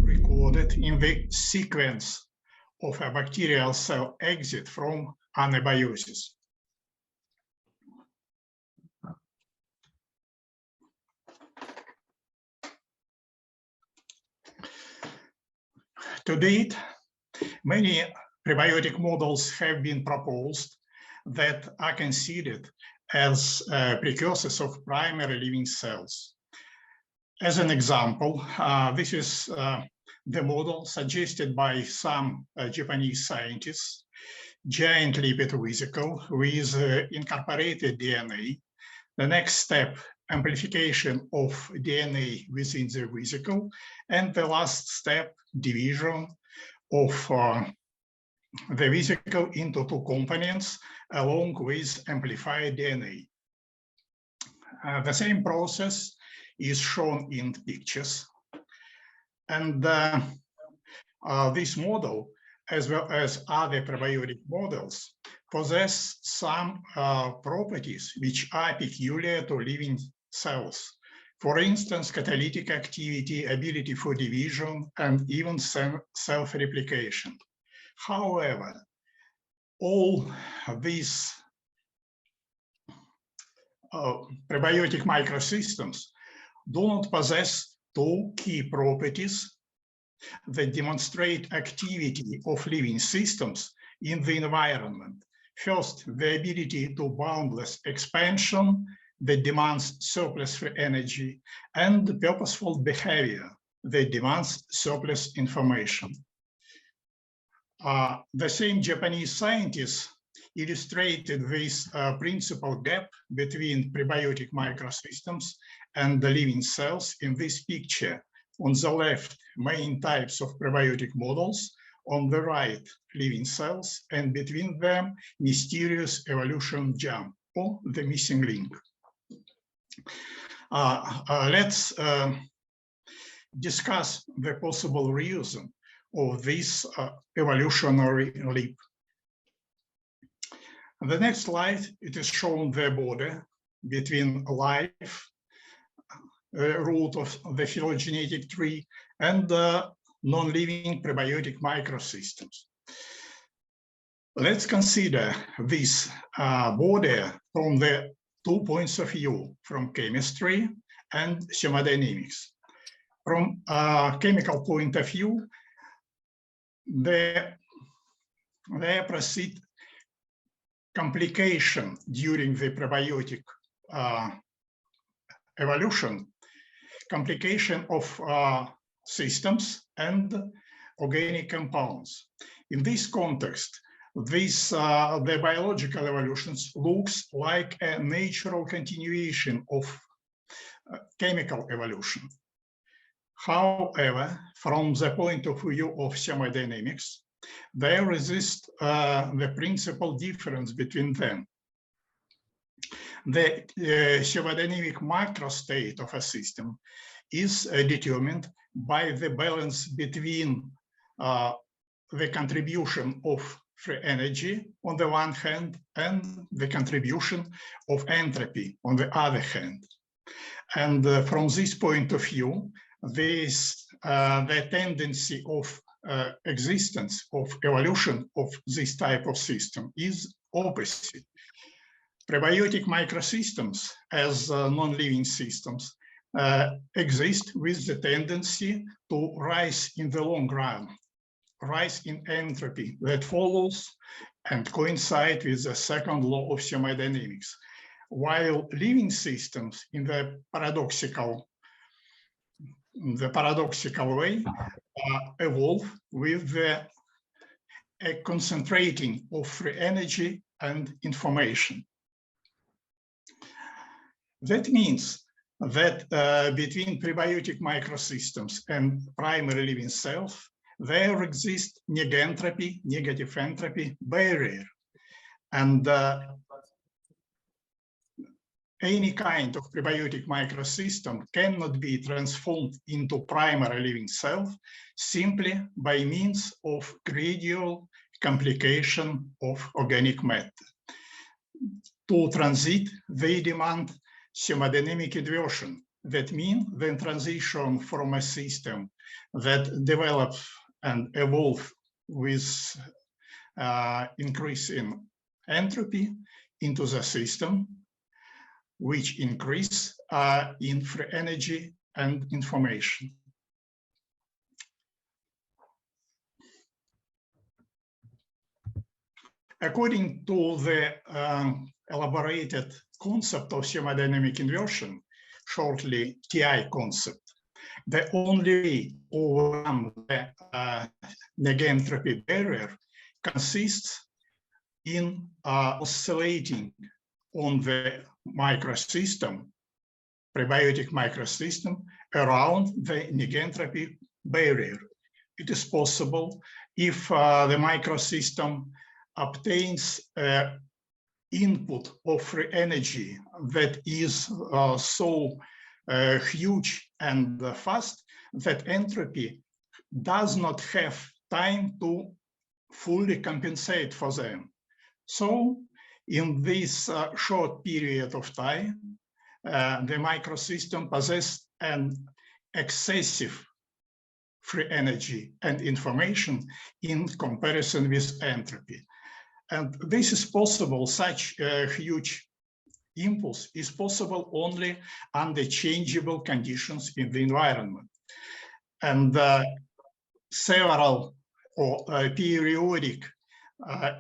recorded in the sequence of a bacterial cell exit from anabiosis. To date, many prebiotic models have been proposed that are considered as precursors of primary living cells. As an example, this is the model suggested by some Japanese scientists, giant lipid vesicle with incorporated DNA. The next step, amplification of DNA within the vesicle, and the last step, division of the vesicle into two components along with amplified DNA. The same process is shown in pictures. And this model, as well as other prebiotic models, possess some properties which are peculiar to living cells. For instance, catalytic activity, ability for division, and even self-replication. However, all these prebiotic microsystems do not possess two key properties that demonstrate activity of living systems in the environment. First, the ability to boundless expansion that demands surplus free energy, and purposeful behavior that demands surplus information. The same Japanese scientists illustrated this principal gap between prebiotic microsystems and the living cells in this picture. On the left, main types of prebiotic models, on the right, living cells, and between them, mysterious evolution jump, or the missing link. Let's discuss the possible reason of this evolutionary leap. On the next slide, it is shown the border between life, root of the phylogenetic tree, and non-living prebiotic microsystems. Let's consider this border from the 2 points of view, from chemistry and thermodynamics. From a chemical point of view, there proceed complication during the prebiotic evolution, complication of systems and organic compounds. In this context, the biological evolutions looks like a natural continuation of chemical evolution. However, from the point of view of thermodynamics, there exists the principal difference between them. The thermodynamic microstate of a system is determined by the balance between the contribution of free energy on the one hand and the contribution of entropy on the other hand. And from this point of view, the tendency of existence of evolution of this type of system is opposite. Prebiotic microsystems as non-living systems exist with the tendency to rise in the long run, rise in entropy that follows and coincide with the second law of thermodynamics, while living systems in the paradoxical way evolve with the concentrating of free energy and information. That means that between prebiotic microsystems and primary living cells, there exists negentropy, negative entropy barrier. And any kind of prebiotic microsystem cannot be transformed into primary living cell simply by means of gradual complication of organic matter. To transit, they demand thermodynamic inversion, That means the transition from a system that develops and evolves with increase in entropy into the system which increase in free energy and information. According to the elaborated concept of thermodynamic inversion, shortly TI concept, the only way to overcome the negentropy barrier consists in oscillating on the microsystem, prebiotic microsystem, around the negentropy barrier. It is possible if the microsystem obtains input of free energy that is so huge and fast that entropy does not have time to fully compensate for them. So in this short period of time, the microsystem possesses an excessive free energy and information in comparison with entropy. And this is possible, such a huge impulse is possible only under changeable conditions in the environment. And several periodic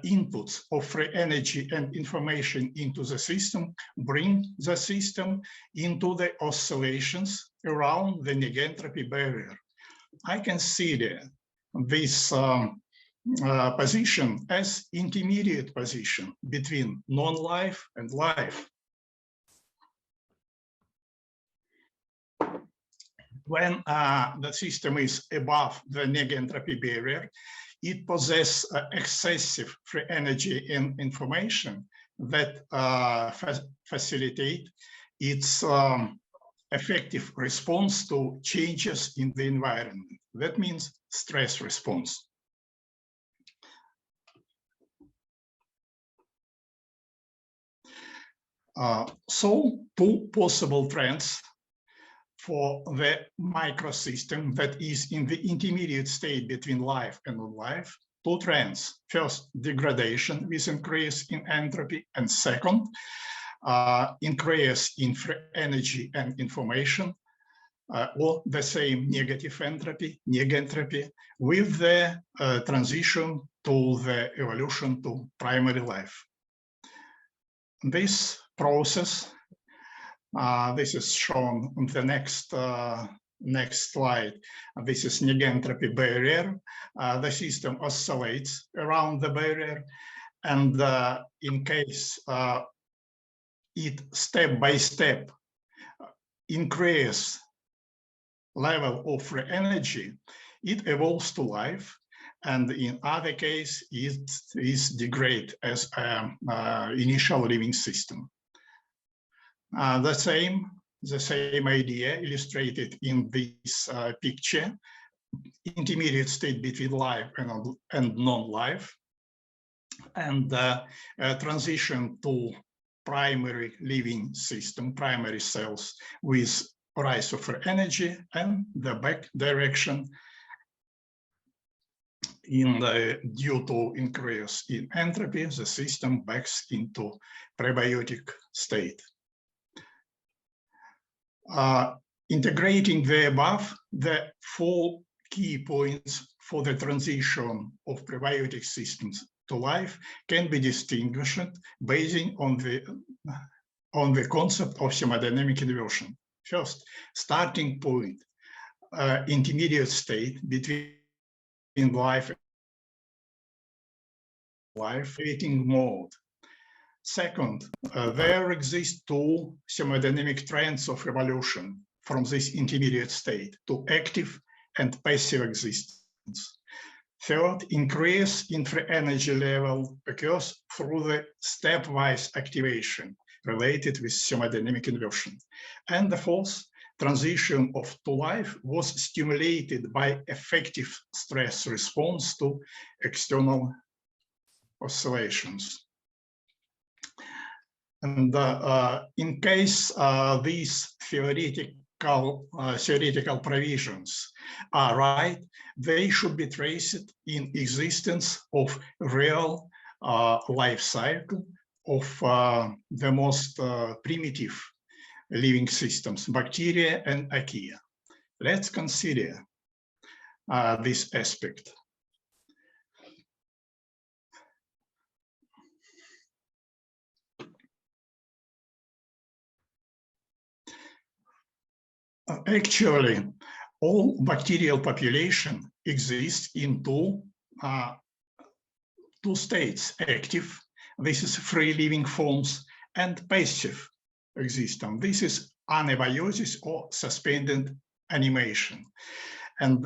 inputs of free energy and information into the system bring the system into the oscillations around the negentropy barrier. I consider this position as intermediate position between non-life and life. When the system is above the negentropy barrier, it possesses excessive free energy and information that facilitate its effective response to changes in the environment. That means stress response. So two possible trends for the microsystem that is in the intermediate state between life and non-life. Two trends: first, degradation with increase in entropy, and second, increase in free energy and information, or the same negative entropy, negentropy, with the transition to the evolution to primary life. This process, this is shown on the next slide. This is negentropy barrier. The system oscillates around the barrier, and in case it step by step increase level of free energy, it evolves to life, and in other case it is degrade as an initial living system. The same idea illustrated in this picture: intermediate state between life and non-life, and transition to primary living system, primary cells with rise of free energy, and the back direction due to increase in entropy, the system backs into prebiotic state. Integrating the above, the four key points for the transition of prebiotic systems to life can be distinguished based on the concept of thermodynamic inversion. First, starting point, intermediate state between life waiting mode. Second, there exist two thermodynamic trends of evolution from this intermediate state to active and passive existence. Third, increase in free energy level occurs through the stepwise activation related with thermodynamic inversion. And the fourth, transition to life was stimulated by effective stress response to external oscillations. And in case these theoretic theoretical provisions are right, they should be traced in existence of real life cycle of the most primitive living systems, bacteria and archaea. Let's consider this aspect. Actually, all bacterial population exists in two states: active, this is free living forms, and passive existence. This is anabiosis or suspended animation. And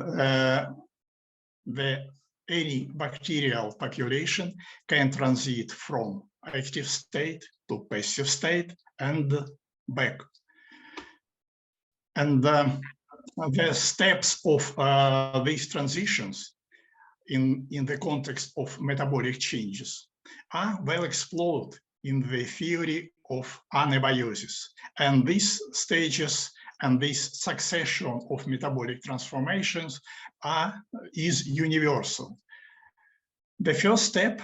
any bacterial population can transit from active state to passive state and back. And the steps of these transitions in the context of metabolic changes are well explored in the theory of anabiosis. And these stages and this succession of metabolic transformations is universal. The first step,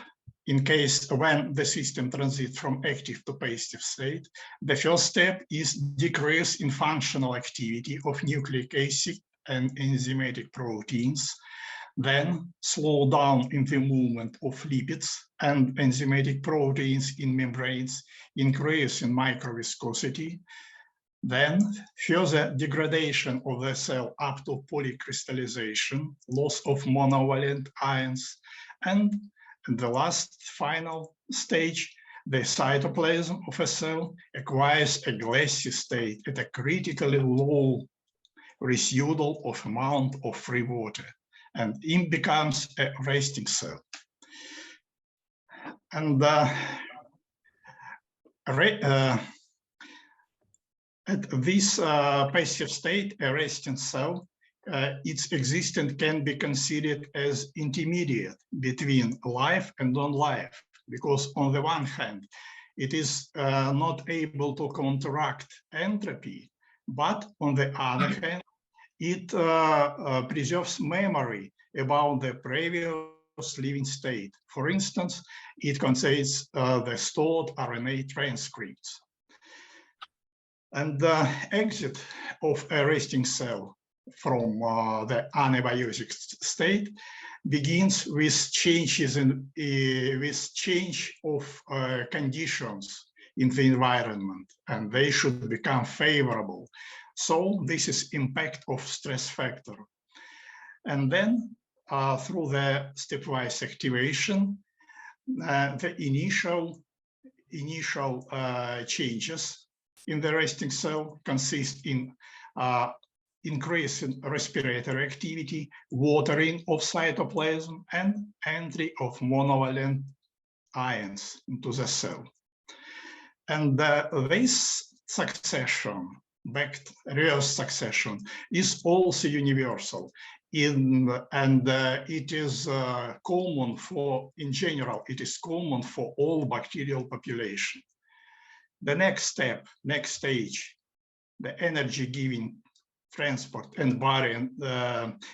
in case when the system transits from active to passive state, the first step is decrease in functional activity of nucleic acid and enzymatic proteins, then slow down in the movement of lipids and enzymatic proteins in membranes, increase in microviscosity, then further degradation of the cell up to polycrystallization, loss of monovalent ions, and the last final stage, the cytoplasm of a cell acquires a glassy state at a critically low residual of amount of free water, and it becomes a resting cell. And at this passive state, a resting cell, its existence can be considered as intermediate between life and non-life, because on the one hand, it is not able to counteract entropy, but on the other hand, it preserves memory about the previous living state. For instance, it contains the stored RNA transcripts. And the exit of a resting cell from the anabiotic state begins with changes with change of conditions in the environment, and they should become favorable. So this is impact of stress factor. And then through the stepwise activation, the initial changes in the resting cell consist in increase in respiratory activity, watering of cytoplasm, and entry of monovalent ions into the cell. And this succession, reverse succession, is also universal. It is common for, in general, it is common for all bacterial population. The next step, next stage, the energy-giving transport and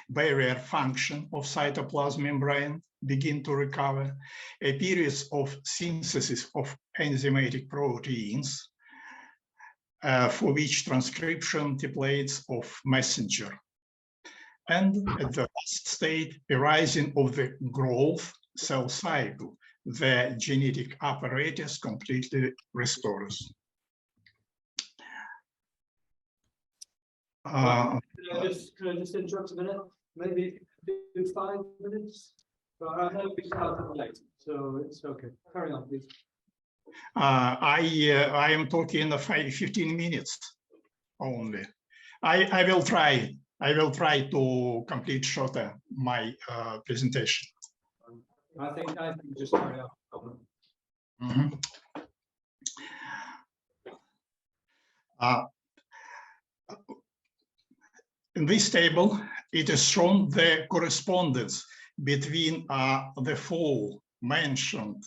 barrier function of cytoplasm membrane begin to recover. A period of synthesis of enzymatic proteins for which transcription templates of messenger. And at the last state, a rising of the growth cell cycle, the genetic apparatus completely restores. Can I just interrupt a minute? Maybe 5 minutes? But I know we started late, so it's okay. Carry on, please. I am talking 15 minutes only. I will try to complete shorter my presentation. I think just carry on. Mm-hmm. In this table, it is shown the correspondence between the four mentioned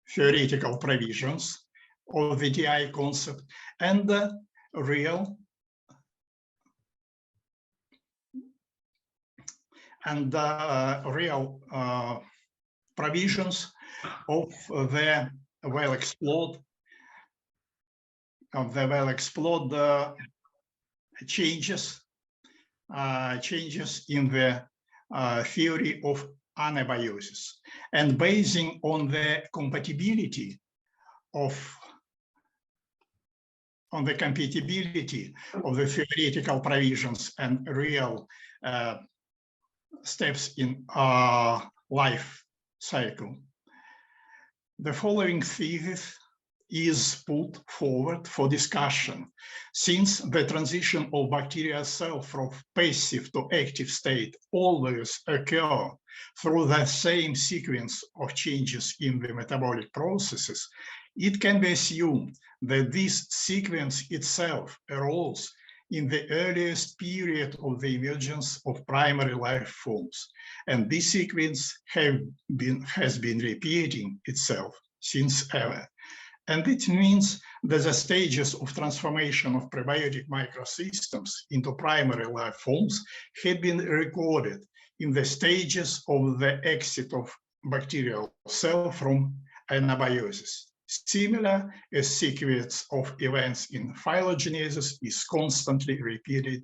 theoretical provisions of the DI concept and the real provisions of the well-explored changes in the theory of anabiosis, and basing on the compatibility of the theoretical provisions and real steps in life cycle. The following thesis is put forward for discussion. Since the transition of bacterial cell from passive to active state always occur through the same sequence of changes in the metabolic processes, it can be assumed that this sequence itself arose in the earliest period of the emergence of primary life forms, and this sequence has been repeating itself since ever. And it means that the stages of transformation of prebiotic microsystems into primary life forms had been recorded in the stages of the exit of bacterial cell from anabiosis. Similar, a sequence of events in phylogenesis is constantly repeated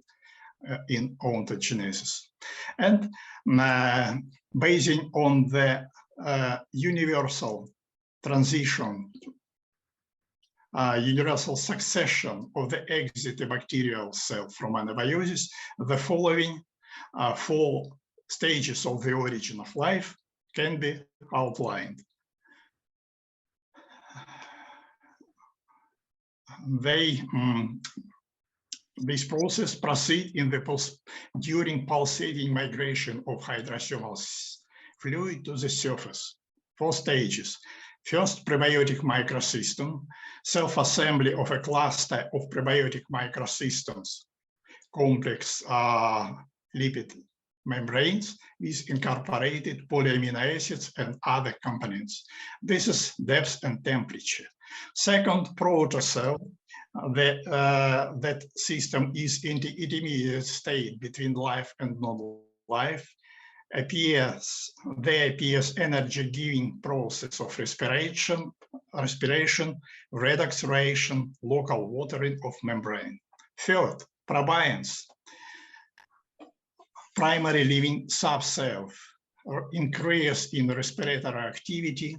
in ontogenesis. And basing on the universal transition, universal succession of the exit bacterial cell from anabiosis, the following 4 stages of the origin of life can be outlined. This process proceeds during pulsating migration of hydrothermal fluid to the surface. 4 stages. First, prebiotic microsystem, self-assembly of a cluster of prebiotic microsystems, complex lipid membranes with incorporated polyamino acids and other components. This is depth and temperature. Second, protocell, that system is in the intermediate state between life and non-life. There appears energy-giving process of respiration, redox reaction, local watering of membrane. Third, probionts, primary living subcell, or increase in respiratory activity,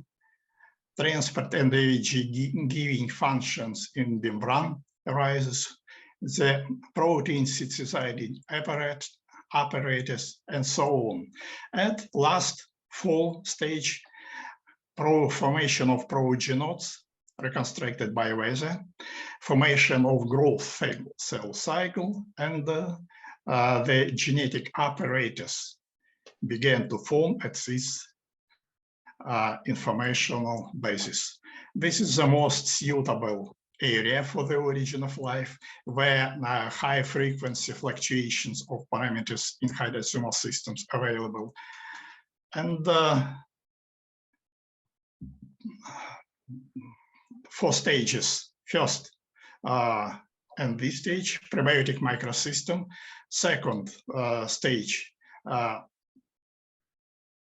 transport and energy-giving functions in membrane arises, the protein synthesizing apparatus, and so on. And last 4 stage, formation of progenotes reconstructed by weather, formation of growth cell cycle, and the genetic apparatus began to form at this informational basis. This is the most suitable area for the origin of life, where high frequency fluctuations of parameters in hydrothermal systems available. And 4 stages. First, and this stage, prebiotic microsystem. Second stage,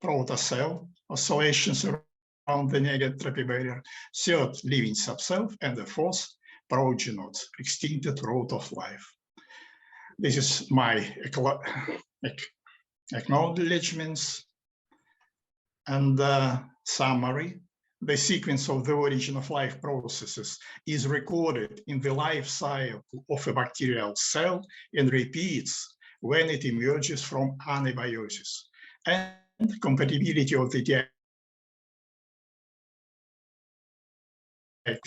protocell, oscillations around the negatory barrier. Third, living subcell, and the 4th, progenotes, extincted route of life. This is my acknowledgements and summary. The sequence of the origin of life processes is recorded in the life cycle of a bacterial cell and repeats when it emerges from anabiosis. And compatibility of the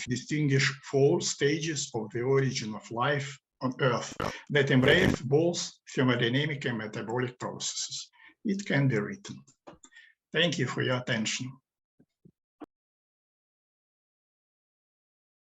distinguish 4 stages of the origin of life on Earth that embrace both thermodynamic and metabolic processes. It can be written. Thank you for your attention.